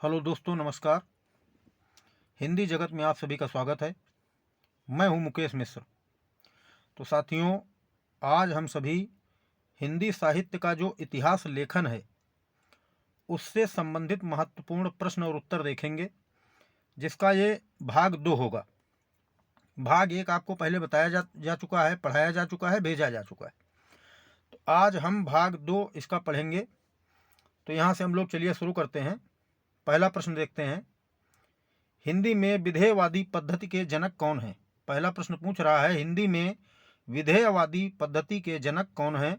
Hello दोस्तों, नमस्कार। हिंदी जगत में आप सभी का स्वागत है। मैं हूं मुकेश मिश्र। तो साथियों, आज हम सभी हिंदी साहित्य का जो इतिहास लेखन है उससे संबंधित महत्वपूर्ण प्रश्न और उत्तर देखेंगे, जिसका ये भाग 2 होगा। भाग 1 आपको पहले बताया जा चुका है, पढ़ाया जा चुका है, भेजा जा चुका है। तो आज हम भाग 2 इसका पढ़ेंगे। तो यहाँ से हम लोग चलिए शुरू करते हैं। पहला प्रश्न देखते हैं, हिंदी में विधेयवादी पद्धति के जनक कौन हैं? पहला प्रश्न पूछ रहा है, हिंदी में विधेयवादी पद्धति के जनक कौन हैं?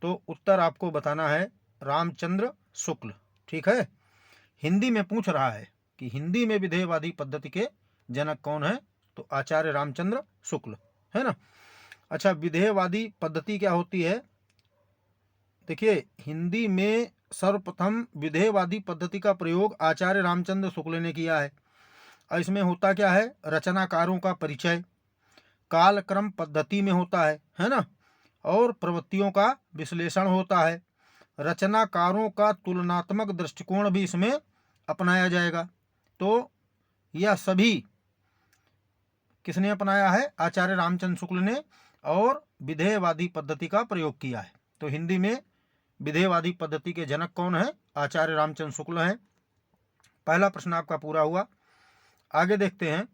तो उत्तर आपको बताना है रामचंद्र शुक्ल। ठीक है, हिंदी में पूछ रहा है कि हिंदी में विधेयवादी पद्धति के जनक कौन है? तो आचार्य रामचंद्र शुक्ल, है ना। अच्छा, विधेयवादी पद्धति क्या होती है? देखिए, हिंदी में सर्वप्रथम विधेयवादी पद्धति का प्रयोग आचार्य रामचंद्र शुक्ल ने किया है। इसमें होता क्या है? रचनाकारों का परिचय कालक्रम पद्धति में होता है ना, और प्रवृत्तियों का विश्लेषण होता है। रचनाकारों का तुलनात्मक दृष्टिकोण भी इसमें अपनाया जाएगा। तो यह सभी किसने अपनाया है? आचार्य रामचंद्र शुक्ल ने, और विधेयवादी पद्धति का प्रयोग किया है। तो हिंदी में विधेयवादी पद्धति के जनक कौन है? आचार्य रामचंद्र शुक्ल हैं। पहला प्रश्न आपका पूरा हुआ। आगे देखते हैं,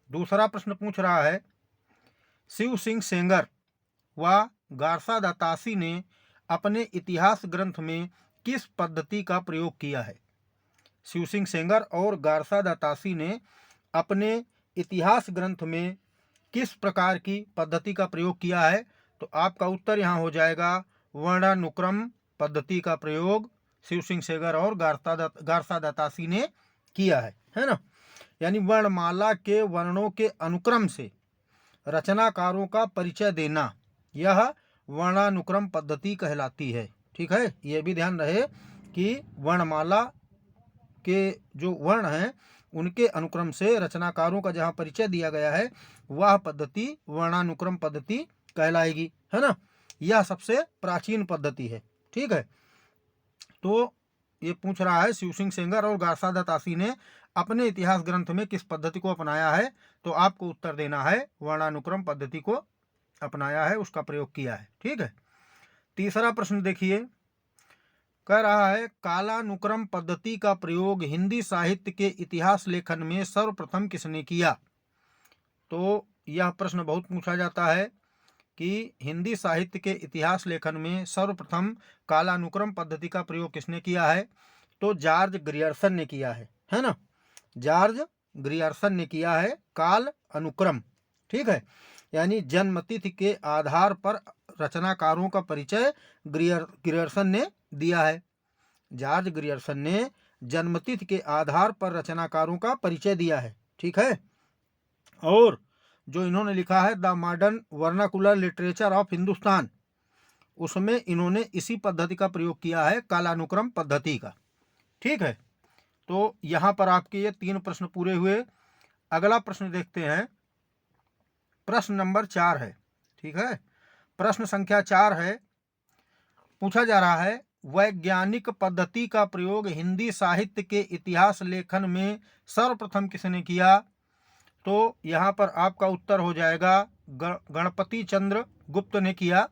दूसरा प्रश्न पूछ रहा है, शिव सिंह सेंगर व गारसा दातासी ने अपने इतिहास ग्रंथ में किस पद्धति का प्रयोग किया है? शिव सिंह सेंगर और गारसा दातासी ने अपने इतिहास ग्रंथ में किस प्रकार की पद्धति का प्रयोग किया है? तो आपका उत्तर यहाँ हो जाएगा वर्णानुक्रम पद्धति का प्रयोग शिव सिंह सेंगर और गारसा दातासी ने किया है ना। यानी वर्णमाला के वर्णों के अनुक्रम से रचनाकारों का परिचय देना, यह वर्णानुक्रम पद्धति कहलाती है। ठीक है, यह भी ध्यान रहे कि वर्णमाला के जो वर्ण हैं उनके अनुक्रम से रचनाकारों का जहाँ परिचय दिया गया है वह पद्धति वर्णानुक्रम पद्धति कहलाएगी, है ना। यह सबसे प्राचीन पद्धति है। ठीक है, तो ये पूछ रहा है शिव सिंह सेंगर और गारसा दातासी ने अपने इतिहास ग्रंथ में किस पद्धति को अपनाया है? तो आपको उत्तर देना है वर्णानुक्रम पद्धति को अपनाया है, उसका प्रयोग किया है। ठीक है, तीसरा प्रश्न देखिए, कह रहा है कालानुक्रम पद्धति का प्रयोग हिंदी साहित्य के इतिहास लेखन में सर्वप्रथम किसने किया? तो यह प्रश्न बहुत पूछा जाता है कि हिंदी साहित्य के इतिहास लेखन में सर्वप्रथम कालानुक्रम पद्धति का प्रयोग किसने किया है? तो जॉर्ज ग्रियर्सन ने किया है ना। जॉर्ज ग्रियर्सन ने किया है काल अनुक्रम। ठीक है, यानी जन्मतिथि के आधार पर रचनाकारों का परिचय ग्रियर्सन ने दिया है। जॉर्ज ग्रियर्सन ने जन्मतिथि के आधार पर रचनाकारों का परिचय दिया है। ठीक है, और जो इन्होंने लिखा है the modern vernacular literature of Hindustan, उसमें इन्होंने इसी पद्धति का प्रयोग किया है, कालानुक्रम पद्धति का। ठीक है, तो यहाँ पर आपके ये 3 प्रश्न पूरे हुए। अगला प्रश्न देखते हैं, प्रश्न नंबर 4 है। ठीक है, प्रश्न संख्या 4 है। पूछा जा रहा है वैज्ञानिक पद्धति का प्रयोग हिंदी साहित्य के इतिहास लेखन में सर्वप्रथम किसने किया? तो यहाँ पर आपका उत्तर हो जाएगा गणपति चंद्र गुप्त ने किया।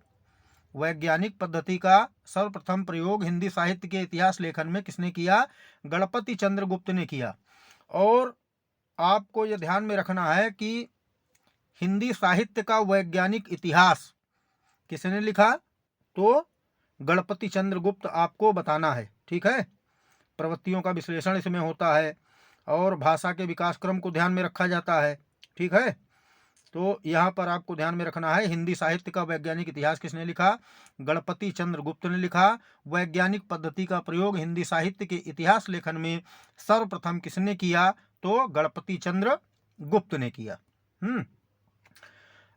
वैज्ञानिक पद्धति का सर्वप्रथम प्रयोग हिंदी साहित्य के इतिहास लेखन में किसने किया? गणपति चंद्र गुप्त ने किया। और आपको यह ध्यान में रखना है कि हिंदी साहित्य का वैज्ञानिक इतिहास किसने लिखा? तो गणपति चंद्र गुप्त आपको बताना है। ठीक है, प्रवृत्तियों का विश्लेषण इसमें होता है और भाषा के विकास क्रम को ध्यान में रखा जाता है। ठीक है, तो यहाँ पर आपको ध्यान में रखना है हिंदी साहित्य का वैज्ञानिक इतिहास किसने लिखा? गणपति चंद्र गुप्त ने लिखा। वैज्ञानिक पद्धति का प्रयोग हिंदी साहित्य के इतिहास लेखन में सर्वप्रथम किसने किया? तो गणपति चंद्र गुप्त ने किया।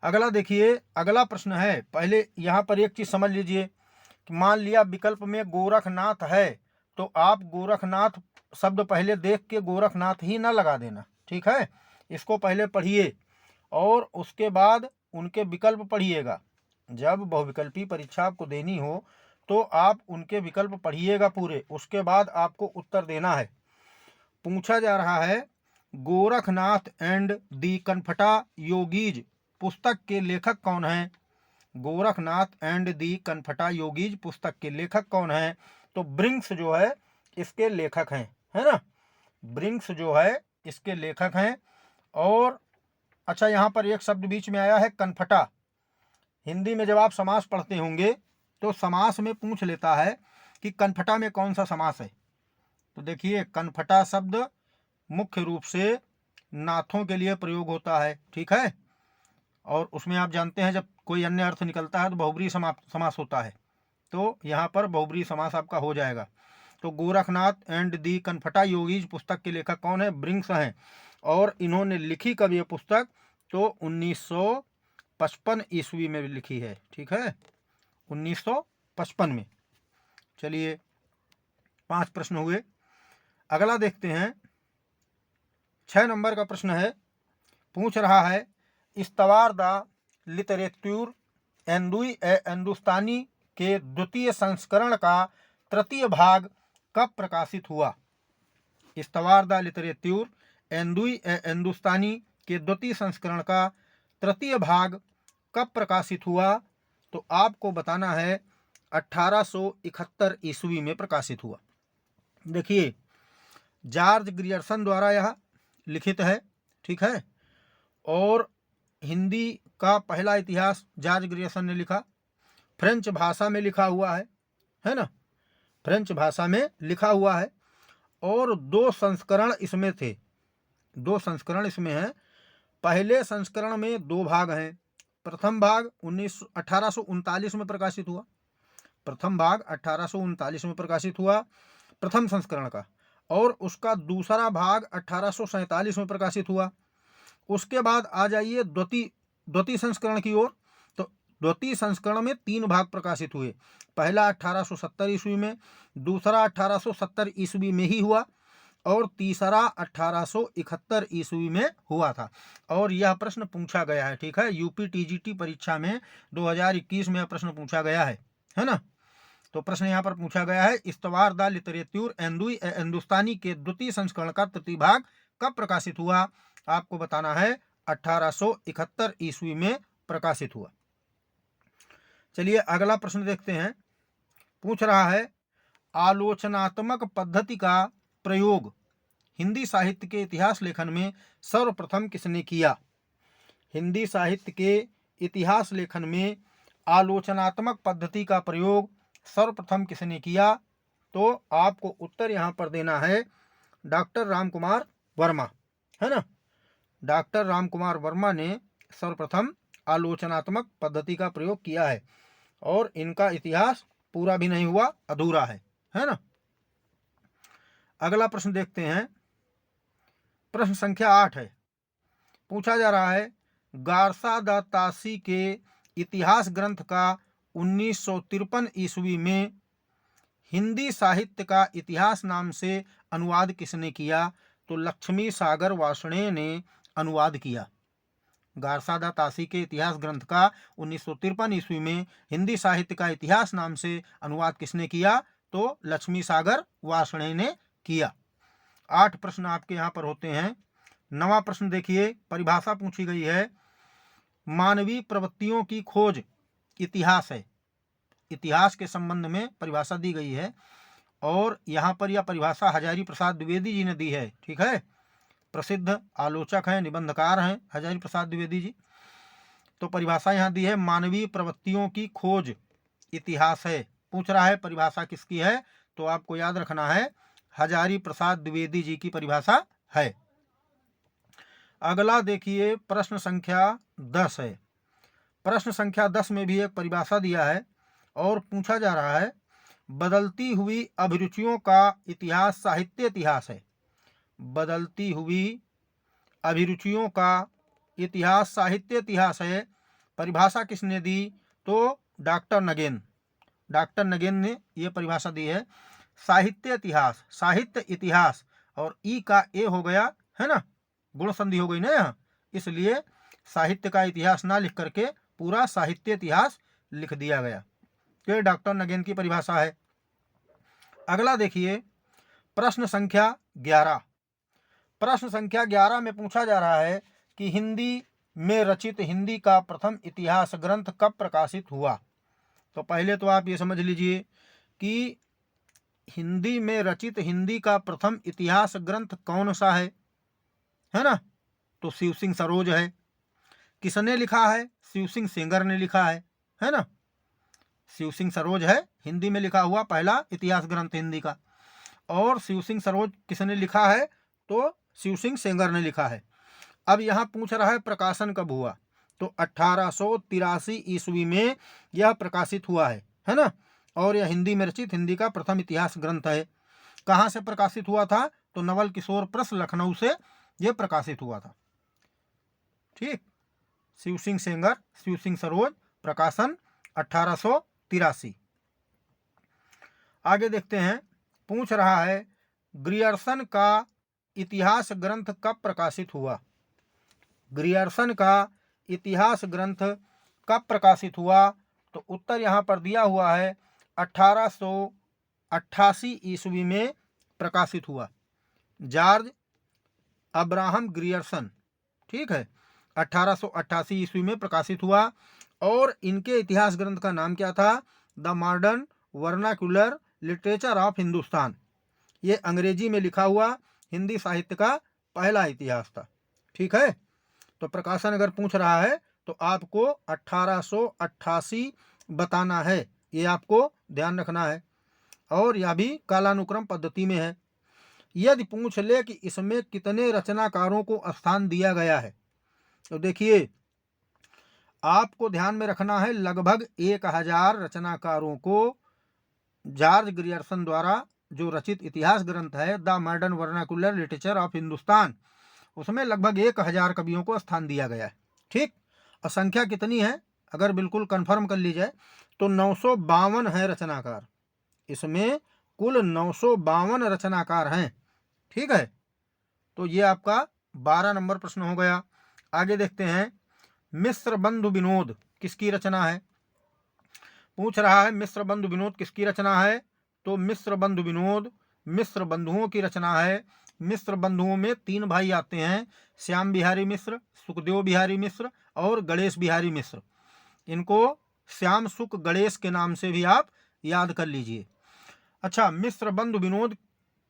अगला देखिए, अगला प्रश्न है। पहले यहाँ पर एक चीज समझ लीजिए कि मान लिया विकल्प में गोरखनाथ है, तो आप गोरखनाथ शब्द पहले देख के गोरखनाथ ही ना लगा देना। ठीक है, इसको पहले पढ़िए और उसके बाद उनके विकल्प पढ़िएगा। जब बहुविकल्पी परीक्षा आपको देनी हो तो आप उनके विकल्प पढ़िएगा पूरे, उसके बाद आपको उत्तर देना है। पूछा जा रहा है गोरखनाथ एंड दी कनफटा योगीज पुस्तक के लेखक कौन हैं। गोरखनाथ एंड दी कनफटा योगीज पुस्तक के लेखक कौन हैं। तो ब्रिंक्स जो है इसके लेखक हैं, है ना। ब्रिंक्स जो है इसके लेखक हैं। और अच्छा, यहाँ पर एक शब्द बीच में आया है कनफटा। हिंदी में जब आप समास पढ़ते होंगे तो समास में पूछ लेता है कि कनफटा में कौन सा समास है। तो देखिए, कनफटा शब्द मुख्य रूप से नाथों के लिए प्रयोग होता है, ठीक है। और उसमें आप जानते हैं जब कोई अन्य अर्थ निकलता है तो बहुब्रीहि समास होता है। तो यहाँ पर बहुब्रीहि समास आपका हो जाएगा। तो गोरखनाथ एंड दी कनफटा योगीज पुस्तक के लेखक कौन है, ब्रिंक्स हैं। और इन्होंने लिखी कब ये पुस्तक, तो 1955 ईस्वी में लिखी है, ठीक है, 1955 में। चलिए 5 प्रश्न हुए। अगला देखते हैं, 6 नंबर का प्रश्न है। पूछ रहा है इस्तवार द लिटरेच्यूर एंदुई ए हिंदुस्तानी के द्वितीय संस्करण का तृतीय भाग कब प्रकाशित हुआ। इस्तवार द लिटरेच्यूर एंदुई ए हिंदुस्तानी के द्वितीय संस्करण का तृतीय भाग कब प्रकाशित हुआ। तो आपको बताना है 1871 ईस्वी में प्रकाशित हुआ। देखिए, जॉर्ज ग्रियर्सन द्वारा यह लिखित है, ठीक है। और हिंदी का पहला इतिहास जॉर्ज ग्रियर्सन ने लिखा। फ्रेंच भाषा में लिखा हुआ है ना, फ्रेंच भाषा में लिखा हुआ है। और 2 संस्करण इसमें थे, 2 संस्करण इसमें हैं। पहले संस्करण में 2 भाग हैं। प्रथम भाग 1839 में प्रकाशित हुआ। प्रथम भाग 1839 में प्रकाशित हुआ प्रथम संस्करण का। और उसका दूसरा भाग 1847 में प्रकाशित हुआ। उसके बाद आ जाइए द्वितीय संस्करण की ओर। तो द्वितीय संस्करण में 3 भाग प्रकाशित हुए। पहला 1870 ईस्वी में, दूसरा 1870 ईस्वी में ही हुआ, और तीसरा 1871 ईस्वी में हुआ था। और यह प्रश्न पूछा गया है, ठीक है, यूपी टीजीटी परीक्षा में 2021 में यह प्रश्न पूछा गया है ना। तो प्रश्न यहाँ पर पूछा गया है इस्तवार द लिटरेच्यूर एंदुई ए हिंदुस्तानी के द्वितीय संस्करण का तृतीय भाग कब प्रकाशित हुआ। आपको बताना है 1871 ईस्वी में प्रकाशित हुआ। चलिए अगला प्रश्न देखते हैं। पूछ रहा है आलोचनात्मक पद्धति का प्रयोग हिंदी साहित्य के इतिहास लेखन में सर्वप्रथम किसने किया। हिंदी साहित्य के इतिहास लेखन में आलोचनात्मक पद्धति का प्रयोग सर्वप्रथम किसने किया। तो आपको उत्तर यहाँ पर देना है डॉक्टर रामकुमार वर्मा, है ना। डॉक्टर रामकुमार वर्मा ने सर्वप्रथम आलोचनात्मक पद्धति का प्रयोग किया है। और इनका इतिहास पूरा भी नहीं हुआ, अधूरा है ना। अगला प्रश्न देखते हैं। प्रश्न संख्या 8 है। पूछा जा रहा है गारसा द तासी के इतिहास ग्रंथ का 1953 ईस्वी में हिंदी साहित्य का इतिहास नाम से अनुवाद किसने किया। तो लक्ष्मी सागर वार्ष्णेय ने अनुवाद किया। गारसा द तासी के इतिहास ग्रंथ का 1953 ईस्वी में हिंदी साहित्य का इतिहास नाम से अनुवाद किसने किया। तो लक्ष्मी सागर वार्ष्णेय ने किया। 8 प्रश्न आपके यहाँ पर होते हैं। 9वां प्रश्न देखिए, परिभाषा पूछी गई है मानवीय प्रवृत्तियों की खोज इतिहास है। इतिहास के संबंध में परिभाषा दी गई है। और यहाँ पर यह परिभाषा हजारी प्रसाद द्विवेदी जी ने दी है, ठीक है। प्रसिद्ध आलोचक हैं, निबंधकार हैं हजारी प्रसाद द्विवेदी जी। तो परिभाषा यहाँ दी है मानवीय प्रवृत्तियों की खोज इतिहास है। पूछ रहा है परिभाषा किसकी है, तो आपको याद रखना है हजारी प्रसाद द्विवेदी जी की परिभाषा है। अगला देखिए प्रश्न संख्या 10 है। प्रश्न संख्या 10 में भी एक परिभाषा दिया है और पूछा जा रहा है बदलती हुई अभिरुचियों का इतिहास साहित्य इतिहास है। बदलती हुई अभिरुचियों का इतिहास साहित्य इतिहास है। परिभाषा किसने दी, तो डॉक्टर नगेन ने यह परिभाषा दी है। साहित्य इतिहास और ई का ए हो गया, है ना, गुण संधि हो गई ना यहाँ, इसलिए साहित्य का इतिहास ना लिख करके पूरा साहित्य इतिहास लिख दिया गया। तो डॉक्टर नगेन की परिभाषा है। अगला देखिए प्रश्न संख्या 11। प्रश्न संख्या 11 में पूछा जा रहा है कि हिंदी में रचित हिंदी का प्रथम इतिहास ग्रंथ कब प्रकाशित हुआ। तो पहले तो आप ये समझ लीजिए कि हिंदी में रचित हिंदी का प्रथम इतिहास ग्रंथ कौन सा है ना। तो शिव सिंह सरोज है। किसने लिखा है? शिव सिंह सेंगर ने लिखा है ना। शिव सिंह सरोज है हिंदी में लिखा हुआ पहला इतिहास ग्रंथ हिंदी का। और शिव सिंह सरोज किसने लिखा है? तो शिव सिंह सेंगर ने लिखा है। अब यहाँ पूछ रहा है प्रकाशन कब हुआ। तो 1883 ईस्वी में यह प्रकाशित हुआ है ना। और यह हिंदी में रचित हिंदी का प्रथम इतिहास ग्रंथ है। कहाँ से प्रकाशित हुआ था? तो नवल किशोर प्रेस लखनऊ से यह प्रकाशित हुआ था। ठीक, शिव सिंह सेंगर, शिव सिंह सरोज, प्रकाशन 1883। आगे देखते हैं, पूछ रहा है ग्रियर्सन का इतिहास ग्रंथ कब प्रकाशित हुआ। ग्रियर्सन का इतिहास ग्रंथ कब प्रकाशित हुआ? तो उत्तर यहाँ पर दिया हुआ है 1888 ईस्वी में प्रकाशित हुआ। जॉर्ज अब्राहम ग्रियर्सन, ठीक है, 1888 ईस्वी में प्रकाशित हुआ। और इनके इतिहास ग्रंथ का नाम क्या था? The modern vernacular literature of Hindustan. ये अंग्रेजी में लिखा हुआ हिंदी साहित्य का पहला इतिहास था। ठीक है, तो प्रकाशन अगर पूछ रहा है तो आपको 1888 बताना है, ये आपको ध्यान रखना है। और यह भी कालानुक्रम पद्धति में है। यदि पूछ ले कि इसमें कितने रचनाकारों को स्थान दिया गया है, तो देखिए आपको ध्यान में रखना है लगभग 1000 रचनाकारों को जॉर्ज ग्रियर्सन द्वारा जो रचित इतिहास ग्रंथ है the modern vernacular literature of Hindustan, उसमें लगभग 1000 कवियों को स्थान दिया गया है। ठीक, और संख्या कितनी है अगर बिल्कुल कंफर्म कर ली जाए तो 952 है रचनाकार। इसमें कुल 952 रचनाकार हैं। ठीक है, तो ये आपका 12 नंबर प्रश्न हो गया। आगे देखते हैं, मिस्र बंधु विनोद किसकी रचना है। पूछ रहा है मिस्र बंधु विनोद किसकी रचना है। तो मिस्र बंधु विनोद मिस्र बंधुओं की रचना है। मिस्र बंधुओं में 3 भाई आते हैं, श्याम बिहारी मिश्र, सुखदेव बिहारी मिश्र और गणेश बिहारी मिश्र। इनको श्याम सुख गणेश के नाम से भी आप याद कर लीजिए। अच्छा, मिस्र बंधु विनोद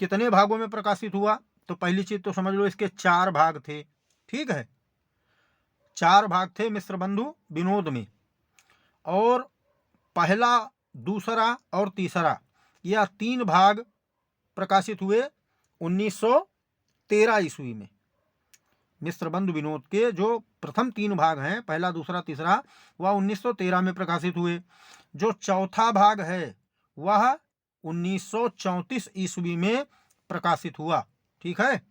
कितने भागों में प्रकाशित हुआ। तो पहली चीज तो समझ लो इसके 4 भाग थे। ठीक है, 4 भाग थे मिस्र बंधु विनोद में। और पहला, दूसरा और तीसरा, यह 3 भाग प्रकाशित हुए 1913 ईस्वी में। मिस्र बंधु विनोद के जो प्रथम 3 भाग हैं, पहला, दूसरा, तीसरा, वह 1913 में प्रकाशित हुए। जो चौथा भाग है वह 1934 ईस्वी में प्रकाशित हुआ। ठीक है,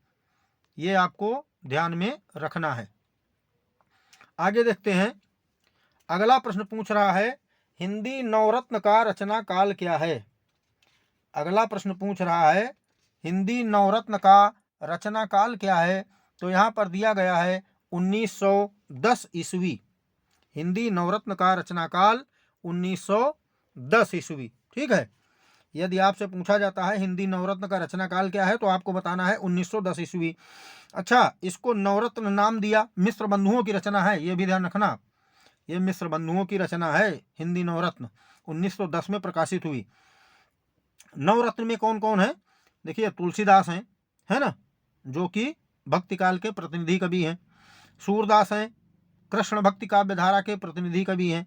ये आपको ध्यान में रखना है। आगे देखते हैं, अगला प्रश्न पूछ रहा है हिंदी नवरत्न का रचना काल क्या है। अगला प्रश्न पूछ रहा है हिंदी नवरत्न का रचना काल क्या है। तो यहाँ पर दिया गया है 1910 ईस्वी। हिंदी नवरत्न का रचना काल 1910 ईस्वी। ठीक है, यदि आपसे पूछा जाता है हिंदी नवरत्न का रचना काल क्या है तो आपको बताना है 1910 ईस्वी। अच्छा, इसको नवरत्न नाम दिया, मिस्र बंधुओं की रचना है, ये भी ध्यान रखना। ये मिस्र बंधुओं की रचना है हिंदी नवरत्न, 1910 में प्रकाशित हुई। नवरत्न में कौन कौन है? देखिए तुलसीदास हैं, है ना, जो कि भक्ति काल के प्रतिनिधि कवि हैं। सूरदास हैं, कृष्ण भक्ति काव्य धारा के प्रतिनिधि कवि हैं।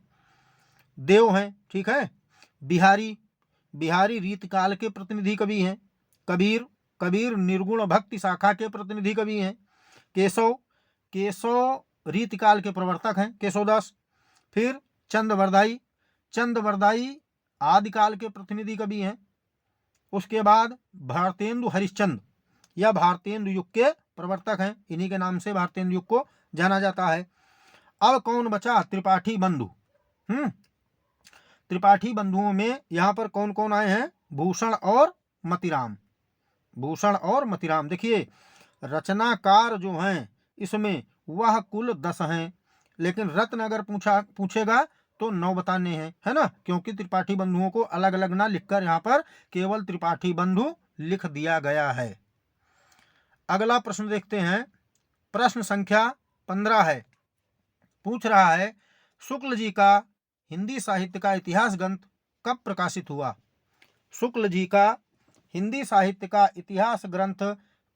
देव हैं, ठीक है। बिहारी रीतकाल के प्रतिनिधि कवि हैं। कबीर निर्गुण भक्ति शाखा के प्रतिनिधि कवि हैं। केशव रीतकाल के प्रवर्तक हैं, केशवदास। फिर चंदवरदाई आदिकाल के प्रतिनिधि कवि हैं। उसके बाद भारतेंदु हरिश्चंद्र, यह भारतेंदु युग के प्रवर्तक हैं, इन्हीं के नाम से भारतेंदु युग को जाना जाता है। अब कौन बचा? त्रिपाठी बंधु। त्रिपाठी बंधुओं में यहाँ पर कौन कौन आए हैं? भूषण और मतीराम। देखिए रचनाकार जो हैं इसमें वह कुल 10 हैं, लेकिन रत्न अगर पूछेगा तो 9 बताने हैं, है ना, क्योंकि त्रिपाठी बंधुओं को अलग अलग ना लिखकर यहाँ पर केवल त्रिपाठी बंधु लिख दिया गया है। अगला प्रश्न देखते हैं। प्रश्न संख्या 15 है। पूछ रहा है शुक्ल जी का हिंदी साहित्य का इतिहास ग्रंथ कब प्रकाशित हुआ। शुक्ल जी का हिंदी साहित्य का इतिहास ग्रंथ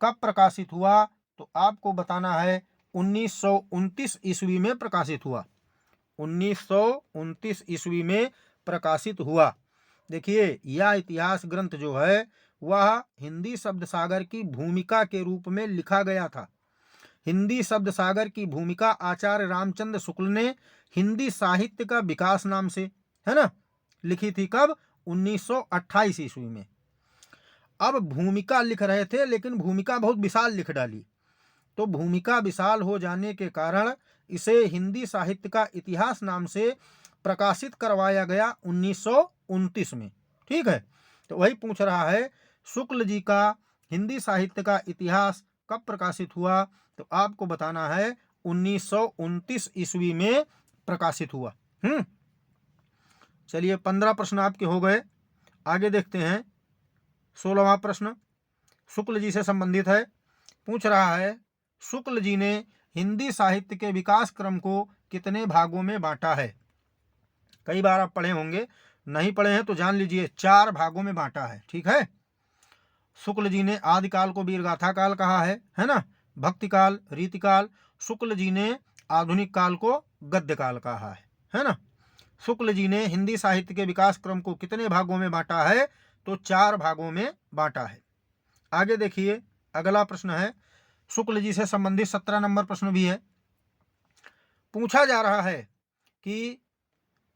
कब प्रकाशित हुआ, तो आपको बताना है 1929 ईस्वी में प्रकाशित हुआ। 1929 ईस्वी में प्रकाशित हुआ। देखिए, यह इतिहास ग्रंथ जो है वह हिंदी शब्द सागर की भूमिका के रूप में लिखा गया था। हिंदी शब्द सागर की भूमिका आचार्य रामचंद्र शुक्ल ने हिंदी साहित्य का विकास नाम से, है ना, लिखी थी। कब? 1928 ईस्वी में। अब भूमिका लिख रहे थे, लेकिन भूमिका बहुत विशाल लिख डाली, तो भूमिका विशाल हो जाने के कारण इसे हिंदी साहित्य का इतिहास नाम से प्रकाशित करवाया गया 1929 में। ठीक है, तो वही पूछ रहा है शुक्ल जी का हिंदी साहित्य का इतिहास कब प्रकाशित हुआ, तो आपको बताना है 1929 ईस्वी में प्रकाशित हुआ। चलिए, 15 प्रश्न आपके हो गए। आगे देखते हैं 16वां प्रश्न शुक्ल जी से संबंधित है। पूछ रहा है शुक्ल जी ने हिंदी साहित्य के विकास क्रम को कितने भागों में बांटा है। कई बार आप पढ़े होंगे, नहीं पढ़े हैं तो जान लीजिए, 4 भागों में बांटा है। ठीक है, शुक्ल जी ने आदिकाल को वीरगाथा काल कहा है ना, भक्ति काल, रीतिकाल। शुक्ल जी ने आधुनिक काल को गद्य काल कहा है ना। शुक्ल जी ने हिंदी साहित्य के विकास क्रम को कितने भागों में बांटा है, तो 4 भागों में बांटा है। आगे देखिए, अगला प्रश्न है शुक्ल जी से संबंधित 17 नंबर प्रश्न भी है। पूछा जा रहा है कि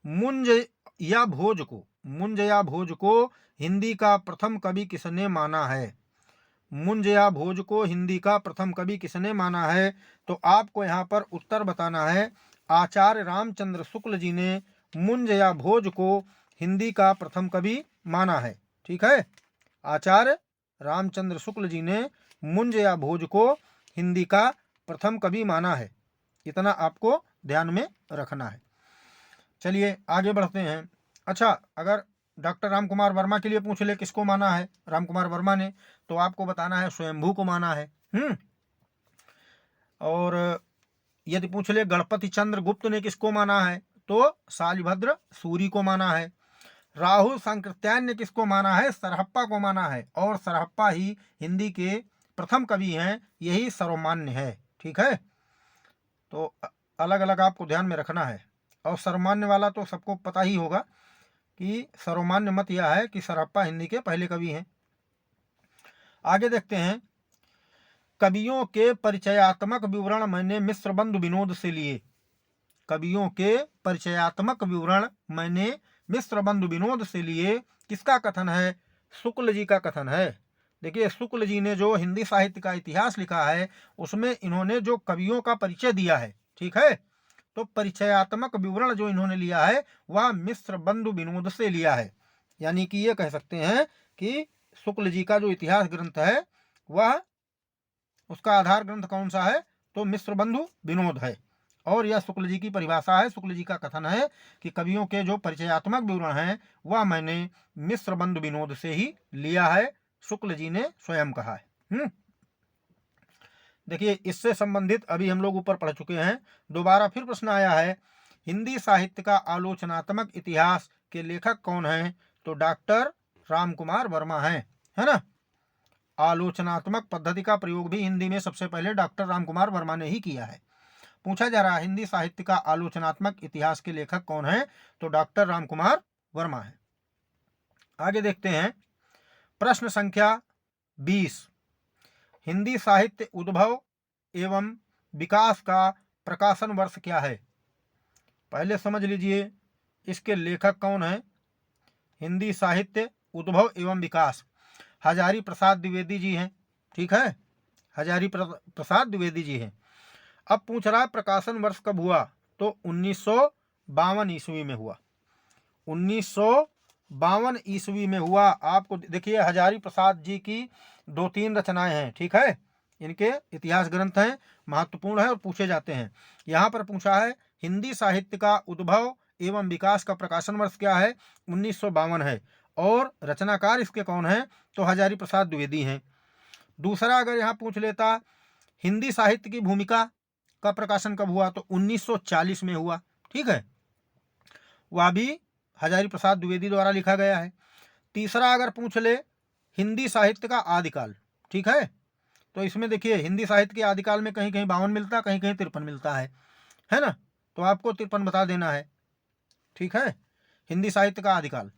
मुंज या भोज को हिंदी का प्रथम कवि किसने माना है। मुंज या भोज को हिंदी का प्रथम कवि किसने माना है, तो आपको यहाँ पर उत्तर बताना है आचार्य रामचंद्र शुक्ल जी ने मुंज या भोज को हिंदी का प्रथम कवि माना है। ठीक है, आचार्य रामचंद्र शुक्ल जी ने मुंज या भोज को हिंदी का प्रथम कवि माना है। इतना आपको ध्यान में रखना है। चलिए आगे बढ़ते हैं। अच्छा, अगर डॉक्टर रामकुमार वर्मा के लिए पूछ ले किसको माना है रामकुमार वर्मा ने, तो आपको बताना है स्वयंभू को माना है। और यदि पूछ ले गणपति चंद्र गुप्त ने किसको माना है, तो शालिभद्र सूरी को माना है। राहुल सांकृत्यायन ने किसको माना है, सरहप्पा को माना है। और सरहप्पा ही हिंदी के प्रथम कवि हैं, यही सर्वमान्य है। ठीक है, तो अलग अलग आपको ध्यान में रखना है। और सर्वमान्य वाला तो सबको पता ही होगा कि सर्वमान्य मत यह है कि सरहप्पा हिंदी के पहले कवि हैं। आगे देखते हैं, कवियों के परिचयात्मक विवरण मैंने मिश्र बंधु विनोद से लिए। कवियों के परिचयात्मक विवरण मैंने मिश्र बंधु विनोद से लिए। किसका कथन है? शुक्ल जी का कथन है। देखिए, शुक्ल जी ने जो हिंदी साहित्य का इतिहास लिखा है उसमें इन्होंने जो कवियों का परिचय दिया है, ठीक है, तो परिचयात्मक विवरण जो इन्होंने लिया है वह मिश्र बंधु विनोद से लिया है। यानी कि ये कह सकते हैं कि शुक्ल जी का जो इतिहास ग्रंथ है वह उसका आधार ग्रंथ कौन सा है, तो मिश्र बंधु विनोद है। और यह शुक्ल जी की परिभाषा है, शुक्ल जी का कथन है कि कवियों के जो परिचयात्मक विवरण हैं वह मैंने मिश्र बंधु विनोद से ही लिया है, शुक्ल जी ने स्वयं कहा है। देखिए, इससे संबंधित अभी हम लोग ऊपर पढ़ चुके हैं। दोबारा फिर प्रश्न आया है, हिंदी साहित्य का आलोचनात्मक इतिहास के लेखक कौन हैं, तो डॉक्टर रामकुमार वर्मा हैं, है ना। आलोचनात्मक पद्धति का प्रयोग भी हिंदी में सबसे पहले डॉक्टर रामकुमार वर्मा ने ही किया है। पूछा जा रहा है हिंदी साहित्य का आलोचनात्मक इतिहास के लेखक कौन है, तो डॉक्टर रामकुमार वर्मा है। आगे देखते हैं प्रश्न संख्या 20, हिंदी साहित्य उद्भव एवं विकास का प्रकाशन वर्ष क्या है। पहले समझ लीजिए इसके लेखक कौन है। हिंदी साहित्य उद्भव एवं विकास हजारी प्रसाद द्विवेदी जी हैं। ठीक है, हजारी प्रसाद द्विवेदी जी हैं। अब पूछ रहा है प्रकाशन वर्ष कब हुआ, तो 1952 ईस्वी में हुआ। 1952 ईस्वी में हुआ। आपको देखिए, हजारी प्रसाद जी की 2-3 रचनाएं हैं, ठीक है, इनके इतिहास ग्रंथ हैं, महत्वपूर्ण है और पूछे जाते हैं। यहाँ पर पूछा है हिंदी साहित्य का उद्भव एवं विकास का प्रकाशन वर्ष क्या है, 1952 है। और रचनाकार इसके कौन है, तो हजारी प्रसाद द्विवेदी हैं। दूसरा अगर यहाँ पूछ लेता हिंदी साहित्य की भूमिका का प्रकाशन कब हुआ, तो 1940 में हुआ। ठीक है, वह भी हजारी प्रसाद द्विवेदी द्वारा लिखा गया है। तीसरा अगर पूछ ले हिंदी साहित्य का आदिकाल, ठीक है, तो इसमें देखिए हिंदी साहित्य के आदिकाल में कहीं कहीं 52 मिलता, कहीं कहीं 53 मिलता है ना, तो आपको 53 बता देना है। ठीक है, हिंदी साहित्य का आदिकाल,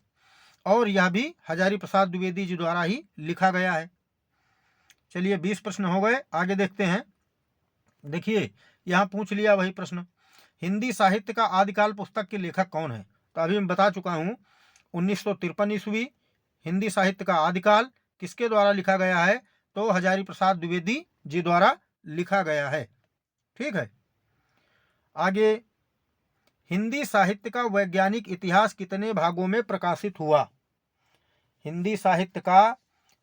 और यह भी हजारी प्रसाद द्विवेदी जी द्वारा ही लिखा गया है। चलिए 20 प्रश्न हो गए, आगे देखते हैं। देखिए यहाँ पूछ लिया वही प्रश्न, हिंदी साहित्य का आदिकाल पुस्तक के लेखक कौन है, तो अभी मैं बता चुका हूँ 1953 ईस्वी हिंदी साहित्य का आदिकाल किसके द्वारा लिखा गया है, तो हजारी प्रसाद द्विवेदी जी द्वारा लिखा गया है। ठीक है, आगे हिंदी साहित्य का वैज्ञानिक इतिहास कितने भागों में प्रकाशित हुआ, हिंदी साहित्य का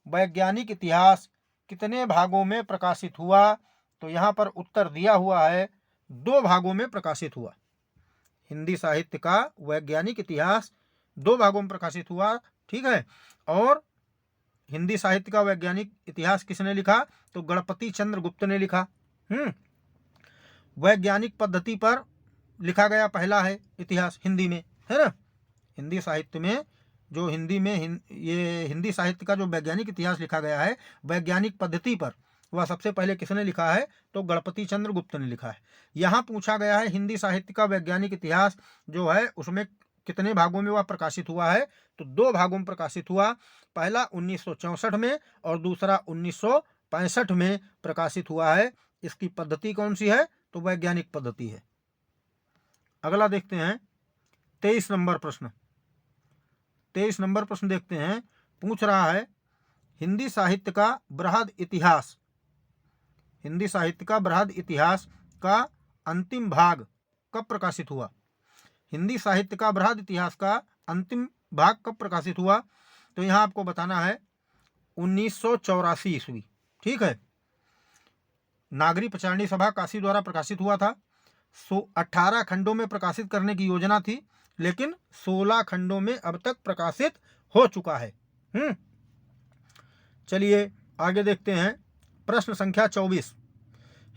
वैज्ञानिक इतिहास कितने भागों में प्रकाशित हुआ, तो यहाँ पर उत्तर दिया हुआ है 2 भागों में प्रकाशित हुआ। हिंदी साहित्य का वैज्ञानिक इतिहास 2 भागों में प्रकाशित हुआ। ठीक है, और हिंदी साहित्य का वैज्ञानिक इतिहास किसने लिखा, तो गणपति चंद्र गुप्त ने लिखा। वैज्ञानिक पद्धति पर लिखा गया पहला है इतिहास हिंदी में, है ना। हिंदी साहित्य में जो ये हिंदी साहित्य का जो वैज्ञानिक इतिहास लिखा गया है वैज्ञानिक पद्धति पर, वह सबसे पहले किसने लिखा है, तो गणपति चंद्र गुप्त ने लिखा है। यहाँ पूछा गया है हिंदी साहित्य का वैज्ञानिक इतिहास जो है उसमें कितने भागों में वह प्रकाशित हुआ है, तो 2 भागों में प्रकाशित हुआ। पहला 1964 में और दूसरा 1965 में प्रकाशित हुआ है। इसकी पद्धति कौन सी है, तो वैज्ञानिक पद्धति है। अगला देखते हैं 23 नंबर प्रश्न। 23 नंबर प्रश्न देखते हैं, पूछ रहा है हिंदी साहित्य का बृहद इतिहास, हिंदी साहित्य का बृहद इतिहास का अंतिम भाग कब प्रकाशित हुआ, हिंदी साहित्य का बृहद इतिहास का अंतिम भाग कब प्रकाशित हुआ, तो यहाँ आपको बताना है 1984 ईस्वी। ठीक है, नागरी प्रचारणी सभा काशी द्वारा प्रकाशित हुआ था। 18 खंडों में प्रकाशित करने की योजना थी, लेकिन 16 खंडों में अब तक प्रकाशित हो चुका है। चलिए आगे देखते हैं, प्रश्न संख्या 24,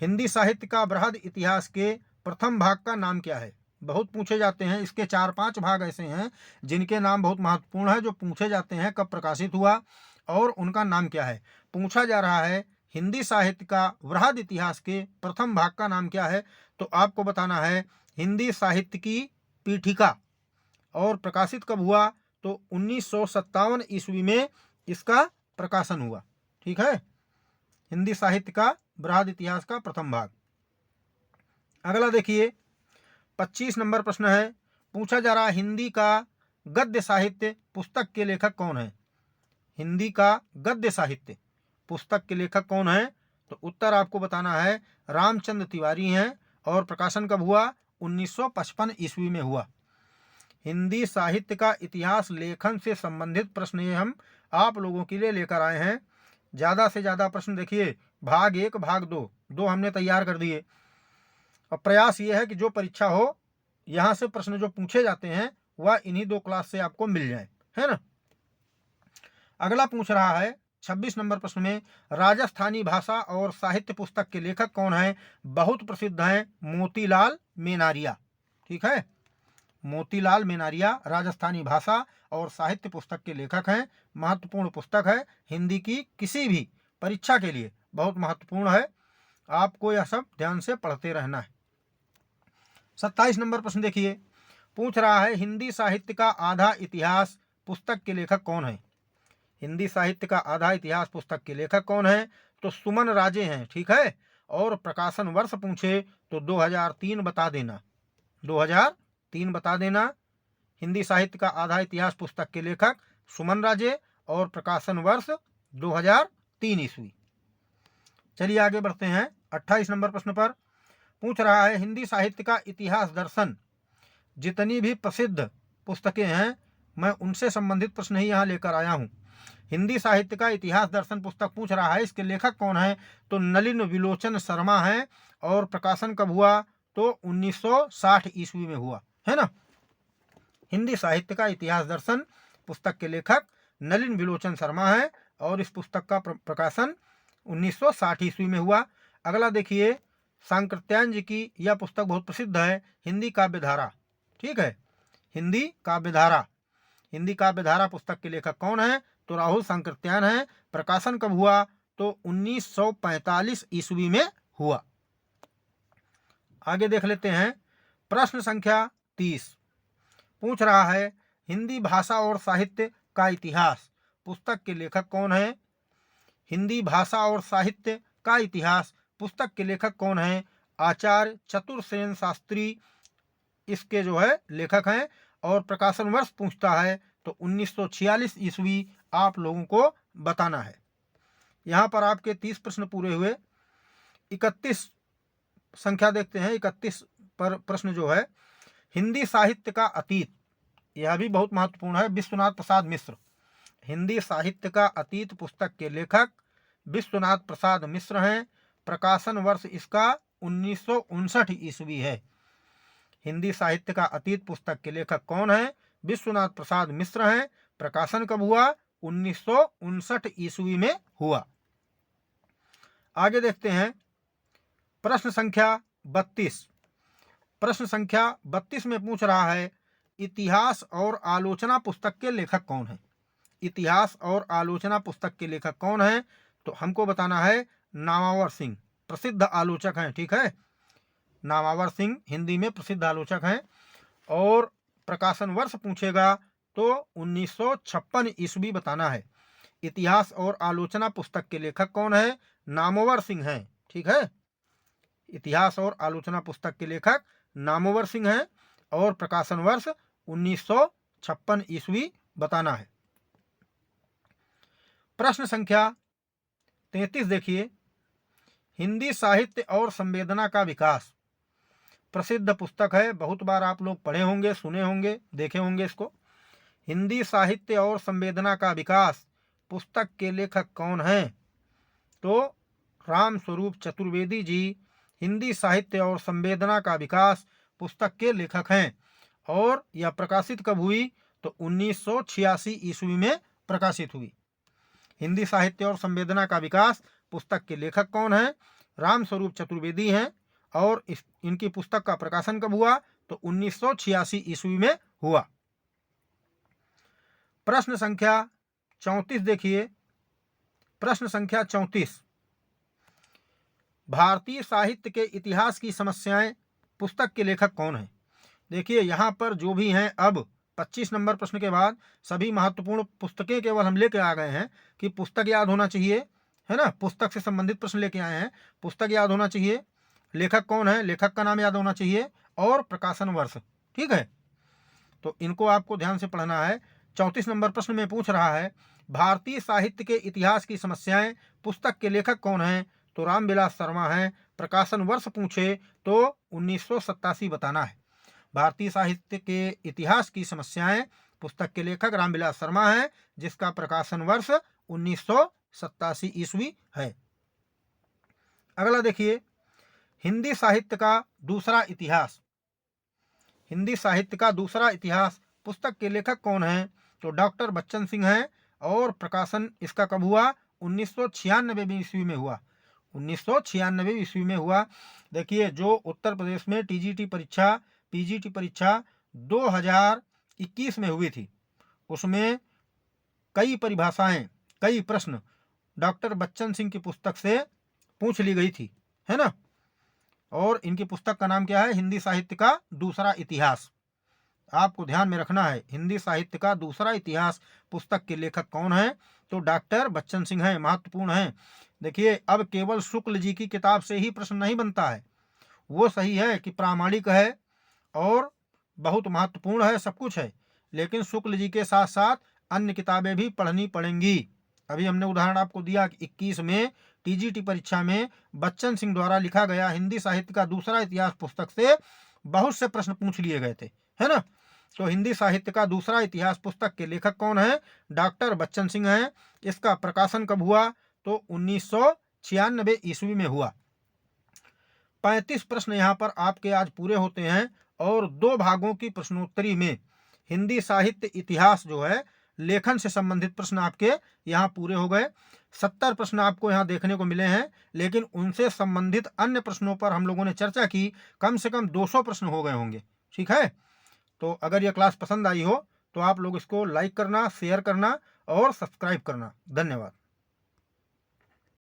हिंदी साहित्य का बृहद इतिहास के प्रथम भाग का नाम क्या है। बहुत पूछे जाते हैं, इसके 4-5 भाग ऐसे हैं जिनके नाम बहुत महत्वपूर्ण है, जो पूछे जाते हैं कब प्रकाशित हुआ और उनका नाम क्या है। पूछा जा रहा है हिंदी साहित्य का बृहद इतिहास के प्रथम भाग का नाम क्या है, तो आपको बताना है हिंदी साहित्य की पीठिका, और प्रकाशित कब हुआ, तो 1957 ईस्वी में इसका प्रकाशन हुआ। ठीक है, हिंदी साहित्य का बृहद इतिहास का प्रथम भाग। अगला देखिए 25 नंबर प्रश्न है, पूछा जा रहा हिंदी का गद्य साहित्य पुस्तक के लेखक कौन है, हिंदी का गद्य साहित्य पुस्तक के लेखक कौन है, तो उत्तर आपको बताना है रामचंद्र तिवारी हैं, और प्रकाशन कब हुआ, 1955 ईस्वी में हुआ। हिंदी साहित्य का इतिहास लेखन से संबंधित प्रश्न ये हम आप लोगों के लिए लेकर आए हैं। ज़्यादा से ज़्यादा प्रश्न देखिए, भाग 1 भाग 2 हमने तैयार कर दिए। और प्रयास ये है कि जो परीक्षा हो यहाँ से प्रश्न जो पूछे जाते हैं वह इन्हीं 2 क्लास से आपको मिल जाए, है ना। अगला पूछ रहा है 26 नंबर प्रश्न में, राजस्थानी भाषा और साहित्य पुस्तक के लेखक कौन है। बहुत प्रसिद्ध हैं मोतीलाल मेनारिया। ठीक है, मोतीलाल मेनारिया राजस्थानी भाषा और साहित्य पुस्तक के लेखक हैं। महत्वपूर्ण पुस्तक है, हिंदी की किसी भी परीक्षा के लिए बहुत महत्वपूर्ण है, आपको यह सब ध्यान से पढ़ते रहना है। 27 नंबर प्रश्न देखिए, पूछ रहा है हिंदी साहित्य का आधा इतिहास पुस्तक के लेखक कौन है। हिंदी साहित्य का आधा इतिहास पुस्तक के लेखक कौन है, तो सुमन राजे हैं। ठीक है, और प्रकाशन वर्ष पूछे तो 2003 बता देना, 2003 बता देना। हिंदी साहित्य का आधा इतिहास पुस्तक के लेखक सुमन राजे, और प्रकाशन वर्ष 2003 ईस्वी। चलिए आगे बढ़ते हैं 28 नंबर प्रश्न पर। पूछ रहा है हिंदी साहित्य का इतिहास दर्शन जितनी भी प्रसिद्ध पुस्तकें हैं मैं उनसे संबंधित प्रश्न ही यहाँ लेकर आया हूँ। हिंदी साहित्य का इतिहास दर्शन पुस्तक पूछ रहा है, इसके लेखक कौन है, तो नलिन विलोचन शर्मा हैं, और प्रकाशन कब हुआ, तो 1960 ईस्वी में हुआ, है ना। हिंदी साहित्य का इतिहास दर्शन पुस्तक के लेखक नलिन विलोचन शर्मा है, और इस पुस्तक का प्रकाशन 1960 ईस्वी में हुआ। अगला देखिए, सांकृत्यायन जी की यह पुस्तक बहुत प्रसिद्ध है, हिंदी काव्यधारा। ठीक है, हिंदी काव्यधारा। हिंदी काव्यधारा पुस्तक के लेखक कौन है? तो राहुल सांकृत्यायन है। प्रकाशन कब हुआ? तो 1945 ईस्वी में हुआ। आगे देख लेते हैं, प्रश्न संख्या 30 पूछ रहा है, हिंदी भाषा और साहित्य का इतिहास पुस्तक के लेखक कौन है? हिंदी भाषा और साहित्य का इतिहास पुस्तक के लेखक कौन है? आचार्य चतुरसेन शास्त्री इसके जो है लेखक हैं। और प्रकाशन वर्ष पूछता है तो 1946 ईस्वी आप लोगों को बताना है। यहाँ पर आपके 30 प्रश्न पूरे हुए। 31 संख्या देखते हैं, 31 पर प्रश्न जो है, हिंदी साहित्य का अतीत, यह भी बहुत महत्वपूर्ण है, विश्वनाथ प्रसाद मिश्र। हिंदी साहित्य का अतीत पुस्तक के लेखक विश्वनाथ प्रसाद मिश्र हैं। प्रकाशन वर्ष इसका 1959 ईस्वी है। हिंदी साहित्य का अतीत पुस्तक के लेखक कौन है? विश्वनाथ प्रसाद मिश्र हैं। प्रकाशन कब हुआ? 1959 ईस्वी में हुआ। आगे देखते हैं, प्रश्न संख्या 32। प्रश्न संख्या 32 में पूछ रहा है, इतिहास और आलोचना पुस्तक के लेखक कौन है? इतिहास और आलोचना पुस्तक के लेखक कौन है? तो हमको बताना है नामावर सिंह, प्रसिद्ध आलोचक हैं। ठीक है, नामावर सिंह हिंदी में प्रसिद्ध आलोचक हैं। और प्रकाशन वर्ष पूछेगा तो 1956 ईस्वी बताना है। इतिहास और आलोचना पुस्तक के लेखक कौन है? नामवर सिंह हैं। ठीक है, इतिहास और आलोचना पुस्तक के लेखक नामवर सिंह हैं और प्रकाशन वर्ष 1956 ईस्वी बताना है। प्रश्न संख्या 33 देखिए, हिंदी साहित्य और संवेदना का विकास प्रसिद्ध पुस्तक है, बहुत बार आप लोग पढ़े होंगे, सुने होंगे, देखे होंगे इसको। हिंदी साहित्य और संवेदना का विकास पुस्तक के लेखक कौन हैं? तो राम स्वरूप चतुर्वेदी जी हिंदी साहित्य और संवेदना का विकास पुस्तक के लेखक हैं। और यह प्रकाशित कब हुई? तो 1986 ईस्वी में प्रकाशित हुई। हिंदी साहित्य और संवेदना का विकास पुस्तक के लेखक कौन हैं? राम स्वरूप चतुर्वेदी हैं। और इनकी पुस्तक का प्रकाशन कब हुआ? तो 1986 ईस्वी में हुआ। प्रश्न संख्या 34 देखिए, प्रश्न संख्या 34, भारतीय साहित्य के इतिहास की समस्याएं पुस्तक के लेखक कौन है? देखिए यहाँ पर जो भी हैं, अब 25 नंबर प्रश्न के बाद सभी महत्वपूर्ण पुस्तकें केवल हम लेके आ गए हैं कि पुस्तक याद होना चाहिए, है ना, पुस्तक से संबंधित प्रश्न लेके आए हैं। पुस्तक याद होना चाहिए, लेखक कौन है, लेखक का नाम याद होना चाहिए, और प्रकाशन वर्ष। ठीक है, तो इनको आपको ध्यान से पढ़ना है। 34 नंबर प्रश्न में पूछ रहा है, भारतीय साहित्य के इतिहास की समस्याएं पुस्तक के लेखक कौन हैं? तो रामविलास शर्मा हैं। प्रकाशन वर्ष पूछे तो 1987 बताना है। भारतीय साहित्य के इतिहास की समस्याएं पुस्तक के लेखक रामविलास शर्मा हैं, जिसका प्रकाशन वर्ष 1987 ईस्वी है। अगला देखिए, हिंदी साहित्य का दूसरा इतिहास। हिंदी साहित्य का दूसरा इतिहास पुस्तक के लेखक कौन हैं? तो डॉक्टर बच्चन सिंह हैं। और प्रकाशन इसका कब हुआ? 1996 ईस्वी में हुआ। 1996 ईस्वी में हुआ। देखिए, जो उत्तर प्रदेश में टीजीटी परीक्षा, पीजीटी परीक्षा 2021 में हुई थी, उसमें कई परिभाषाएं, कई प्रश्न डॉक्टर बच्चन सिंह की पुस्तक से पूछ ली गई थी, है ना। और इनकी पुस्तक का नाम क्या है? हिंदी साहित्य का दूसरा इतिहास। आपको ध्यान में रखना है, हिंदी साहित्य का दूसरा इतिहास पुस्तक के लेखक कौन है? तो डॉक्टर बच्चन सिंह हैं, महत्वपूर्ण हैं। देखिए, अब केवल शुक्ल जी की किताब से ही प्रश्न नहीं बनता है। वो सही है कि प्रामाणिक है और बहुत महत्वपूर्ण है, सब कुछ है, लेकिन शुक्ल जी के साथ साथ अन्य किताबें भी पढ़नी पड़ेंगी। अभी हमने उदाहरण आपको दिया कि 21 में टीजीटी परीक्षा में बच्चन सिंह द्वारा लिखा गया हिंदी साहित्य का दूसरा इतिहास पुस्तक से बहुत से प्रश्न पूछ लिए गए थे, है ना। तो हिंदी साहित्य का दूसरा इतिहास पुस्तक के लेखक कौन है? डॉक्टर बच्चन सिंह हैं। इसका प्रकाशन कब हुआ? तो 1996 ईस्वी में हुआ। 35 प्रश्न यहाँ पर आपके आज पूरे होते हैं। और 2 भागों की प्रश्नोत्तरी में हिंदी साहित्य इतिहास जो है लेखन से संबंधित प्रश्न आपके यहाँ पूरे हो गए। 70 प्रश्न आपको यहाँ देखने को मिले हैं, लेकिन उनसे संबंधित अन्य प्रश्नों पर हम लोगों ने चर्चा की, कम से कम 200 प्रश्न हो गए होंगे। ठीक है, तो अगर यह क्लास पसंद आई हो तो आप लोग इसको लाइक करना, शेयर करना और सब्सक्राइब करना। धन्यवाद।